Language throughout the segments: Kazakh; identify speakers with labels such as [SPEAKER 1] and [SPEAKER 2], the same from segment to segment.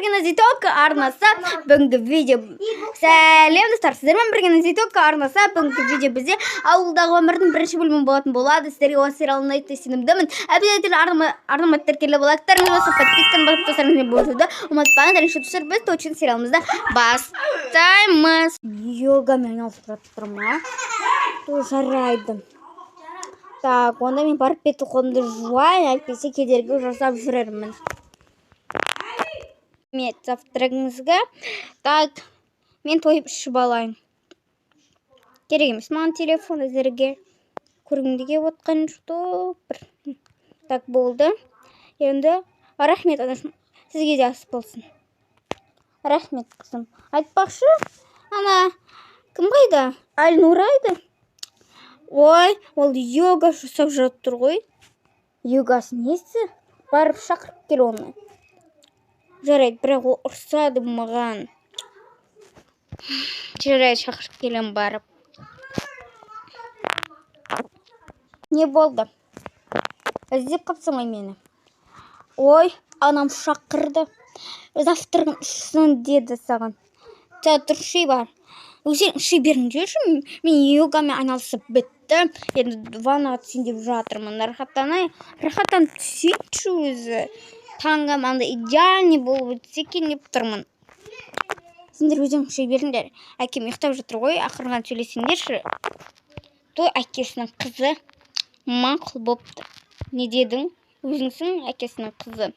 [SPEAKER 1] бірге Назиток арнасы бүгінгі видео. Сәлем достар, сіздермен бірге Назиток арнасы бүгінгі видео бізде ауылдағы өмірдің бірінші бөлімі болатын болады. Сіздерге осы сериал ұнайтынына сенімдімін. Обязательно арнама тіркеліп лайктарыңыз болса, подписканы басып достарыңызбен бөлісуді ұмытпаңыздар. Еще достар, біз точно сериалымызды бастаймыз. Йогамен айналысып тұрмын. Жарайды. Так, онда мен барып беті қолымды жуайын, әйтпесе кедергі жасап жүрермін. Мет завтрагыңызға. Так, мен тойып ішіп алайын. Керек емес маған телефон әзірге. Көргімді келіп отқан жоқ. Так, болды. Енді рахмет, анашым. Сізге де асып болсын. Рахмет, қызым. Айтпақшы, ана кім қайда? Әлнұрайды. Ой, ол йога жасап жатыр ғой. Йогасы несі? Барып шақырып кел оны. Жарайды, бірақ ол ұрсады маған. Жарайды, шақырып келем барып. Не болды? Іздеп қапсың ғой мені. Ой, анам шақырды. Завтрағын ішсін деді саған. Театр шей бар. Өзен шей беріңдерші, мен йогамен айналысып бітті. Енді ваннаға түсейін деп жатырмын. Рахаттанып түсейінші өзі. Таңым анда идеальный болып өтсе екен деп тұрмын. Сендер өзің шей беріңдер. Әкем ұйықтап жатыр ғой, ақырған сөйлесеңдерші. Той әкесінің қызы мақұл бопты. Не дедің? Өзіңсің әкесінің қызы.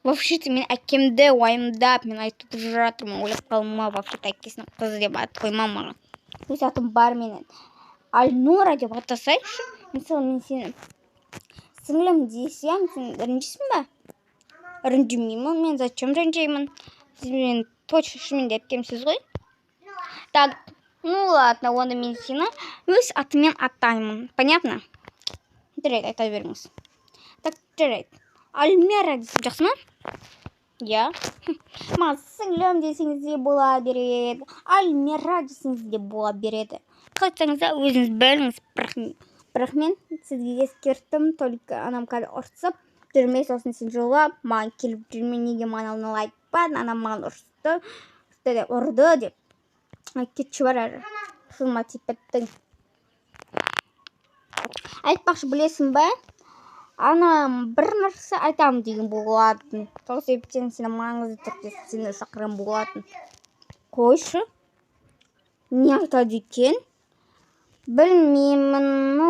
[SPEAKER 1] Вообще-то мен әкемді уайымдап, мен айтып жатырмын, ойлап қалма, вообще-то әкесінің қызы деп ат қоймам маған. Өз атым бар менің. Альнура деп атасайшы. Мысалы, мен сені сіңлім десем, сен ренжисің ба? Ренжімеймін, мен зачем ренжеймін? Сіз мен точно шынымен де әпкемсіз ғой? Так, ну ладно, онда мен сені өз атымен атаймын. Понятно? Жарайды, айта беріңіз. Так, жарайды. Альмера десем жақсы ма? Я. Маған сіңлім десеңіз де бола береді. Альмера десеңіз де бола береді. Қалайтсаңыз да өзіңіз біліңіз. Бірақ мен сізге ескерттім. Только анам қазір ұрсып жүрмей, сосын сен жылап, маған келіп жүрме, неге маған алдын ала айтпадың, анам маған ұрды деп. Кетші бар әрі. Шылма типеттің. Айтпақшы, білесің бе? Анам бір нәрсе айтамын деген болатын. Сол себептен сені маңызды түрде сені шақырған болатын. Қойшы. Не айтады екен? Білмеймін. Ну,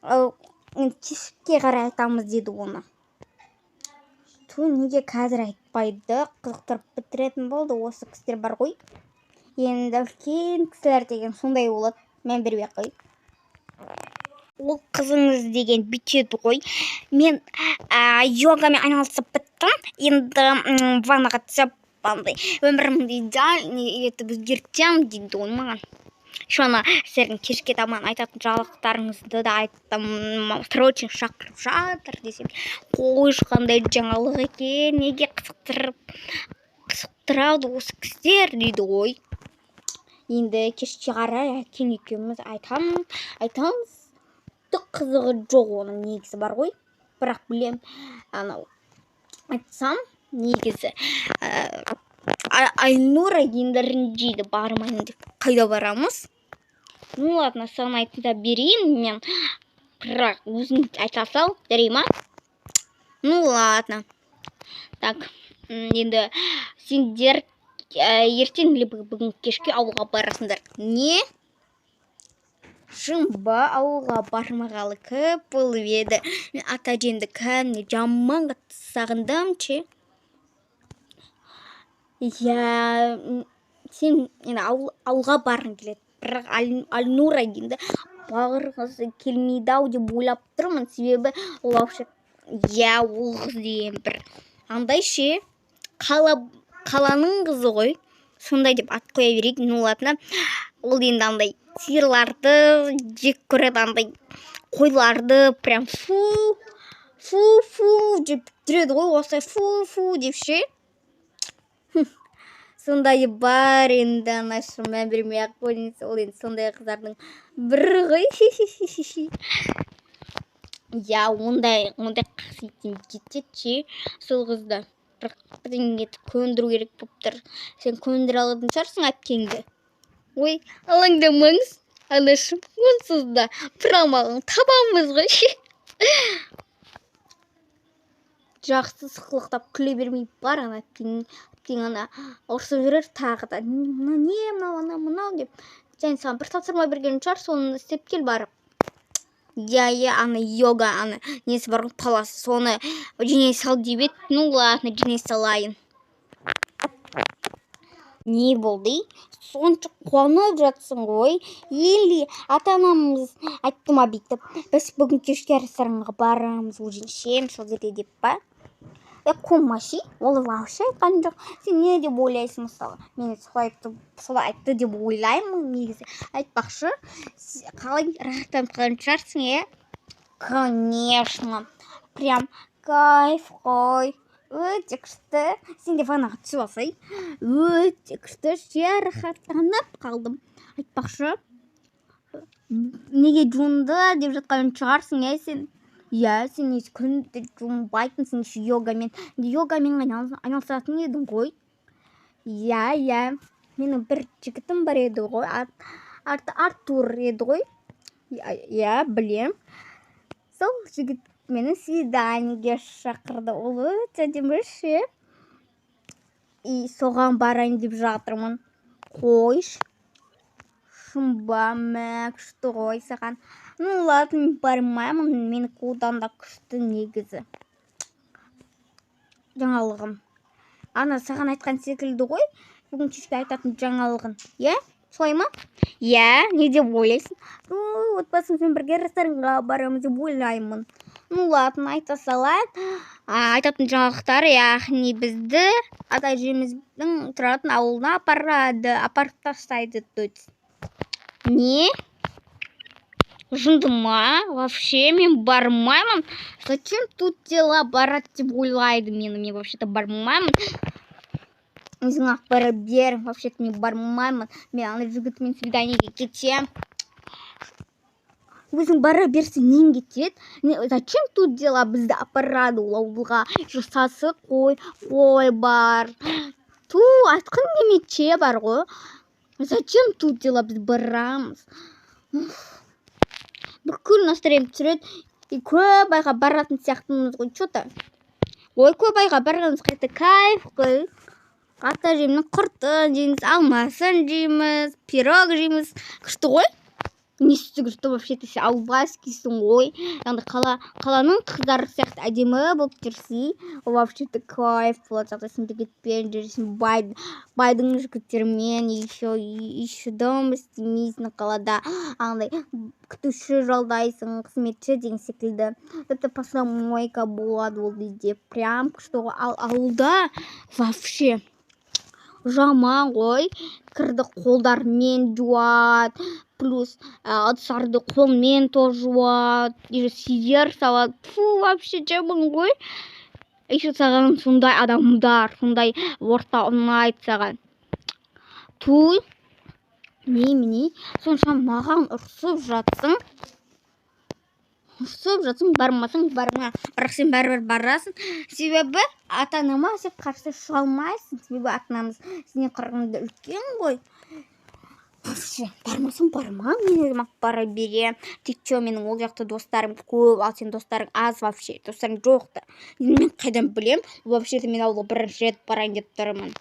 [SPEAKER 1] ладно. Кешке қарай айтамыз деді оны. Неге қазір айтпайды? Қызықтырып бітіретін болды. Осы кісілер бар ғой. Енді үлкен кісілер деген сондай болады. Мен бермей қой. Ол қызыңыз деген бүйтеді ғой. Мен йогамен айналысып біттім. Енді ваннаға түсіп, өмірімді идеальный етіп өзгертем дейді ол маған. Шона сіздердің кешке таман айтатын жаңалықтарыңызды да айттым. Срочно шақырып жатыр десем. Қойшы, қандай жаңалық екен. Неге қызықтырады осы кісілер дейді ғой. Енді кешке қарай әкем екеуміз айтамыз. Қызығы жоқ, оның негізі бар ғой. Бірақ білем, айтсам негізі Айнура енді ренжиді, бармайын деп. Қайда барамыз? Ну ладно, саған айтында берейін мен. Бірақ өзің айта сал, дәрей ма? Ну ладно. Так, енді сендер ертең бүгін кешке ауылға барасыңдар. Не? Шын ба, ауылға бармағалы көп болып еді. Мен ата-әжемді кәдімгі жаман қатты сағындым, ше. Я, сен ауылға барғың келеді. Бірақ Альнура енді бағырғысы келмейді-ау деп ойлап тұрмын. Себебі ол вообще, я, ол қыз деген бір андай ше, қаланың қызы ғой. Сондай деп ат қоя берейік. Ну ладно, ол енді андай сиырларды жек көреді, андай қойларды прям фу деп жүреді ғой, осылай фу деп ше. Сондай бар енді, анашым, мән бермей ақ қойыңыз. Ол енді сондай қыздардың бірі ғой. иә, ондай қасиетім кетеді ше сол қызды. Бірақ бірдеңеге көндіру керек болып тұр. Сен көндіре алатын шығарсың әпкеңді. Ой, алаңдамаңыз, анашым, онсыз да бір амалын табамыз ғой. Жақсы сықылықтап күле бермей бар ана әпкең ана ұрсып жүрер тағы да. Мынау деп. Және саған бір тапсырма берген шығар, соны істеп кел барып. Иә, ана йога, ана несі бар ғой, паласы, соны жинай сал деп еді. Ну ладно, жинай салайын. Не болды? Сонша қуанып жатсың ғой. Или ата-анамыз айтты ма бүйтіп, біз бүгін кешке ресторанға барамыз, ужин сол жерде деп па? Қумашы, ол вообще айтқан жоқ. Сен не деп ойлайсың мысалы? Мен солай айтты деп ойлаймын негізі. Айтпақшы, қалай рахаттанып қалған шығарсың, иә? Конечно, прям кайф қой. Өте күшті. Сен де ваннаға түсіп алсай. Өте күшті, рахаттанып қалдым. Айтпақшы, неге жуынды деп жатқан шығарсың, иә сен? Иә, сен күнде жуынбайтынсың йогамен айналысатын едің ғой. Иә, менің бір жігітім бар еді ғой, Артур еді ғой. Иә, білем. Сол жігіт мені свиданиеге шақырды. Ол өте әдемі ше. И соған барайын деп жатырмын. Қойш. Шымба, күшті ғой саған. Ну ладно, бармаймын, менікі одан да күшті негізі. Жаңалығым. Ана саған айтқан секілді ғой, бүгін кешке айтатын жаңалығын. Иә? Солай ма? Иә, не деп ойлайсың? Отбасымызбен бірге ресторанға барамыз деп ойлаймын. Ну ладно, айта салайын. Айтатын жаңалықтар, яғни бізді ата-әжеміздің тұратын ауылына апарып тастайды. Не? Жынды ма? Вообще мен бармаймын. Зачем тут дела барат деп ойлайды мені. Мен вообще-то бармаймын. Өзің ақпарат бер. Вообще-то мен бармаймын. Мен ана жігітімен свиданиеге кетем. Өзің бара берсең нең кетеді? Зачем тут дела? Бізді апарады ол ауылға. Жасасы қой бар. Айтқын немече бар ғой. Зачем тут дела? Біз барамыз. Бүкіл настроение түсіреді. Көп айға баратын сияқтымыз ғой, что-то. Ой, көп айға барғанымыз қайта кайф қой. Ата-әжемнің құртын жейміз, алмасын жейміз, пирог жейміз. Күшті ғой? Несі күшті, вообще-то сен албаскисің ғой. Яғни қаланың қыздары сияқты әдемі болып жүрсей, вообще-то кайф болады. Сен жігітпен жүрсің, байдың жігіттермен еще дом істемейсің қалада. Андай күтуші жалдайсың, қызметші деген секілді. Это посудомойка болады ол кезде. Прям күшті ғой. Ауылда вообще жаман ғой. Кірді қолдармен жуат. Плюс ыдыстарды қолмен жуат. Сидер салат. Вообще жаман ғой. Еще саған сондай адамдар, сондай орта ұнайды саған. Немене? Сонша маған ұрсып жатсың. Бармасың, барма. Бірақ сен бәрібір барасың. Себебі ата-анама сен қарсы шыға алмайсың. Себебі ата-анамыз сенен қарағанда үлкен ғой. Бармасың, барма. Мен өзім бара берем. Тек менің ол жақта достарым көп, ал сен достарың аз вообще. Достарың жоқ-ты. Мен қайдан білем? Вообще-то мен ауылға бірінші рет барайын деп тұрмын.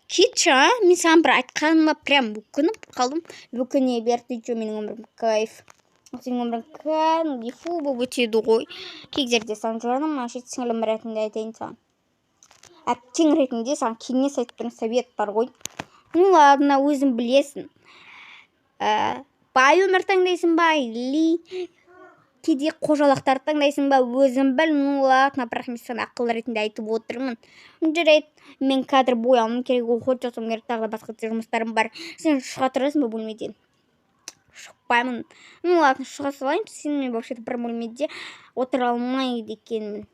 [SPEAKER 1] Кетші, мен саған бір айтқаныма прям өкініп қалдым. Өкіне берді, менің өмірім кайф. Сенің өмірің кәдімгідей фу болып өтеді ғой. Кей жерде саған жаным, сіңілім ретінде айтайын саған. Әпкең ретінде саған кеңес айтқан совет бар ғой. Ну ладно, өзің білесің. Бай өмір таңдайсың ба, или кейде қожалықтар таңдайсың ба, өзің біл. Ну ладно, бірақ мен саған ақыл ретінде айтып отырмын. Жарайды, мен қазір боялуым керек, оқу жасауым керек, тағы да басқа жұмыстарым бар. Сен шыға тұрасың ба бөлмеден? Шықпаймын. Ну ладно, шыға салайын. Сен мен вообще-то бір бөлмеде отыра алмайды екенмін.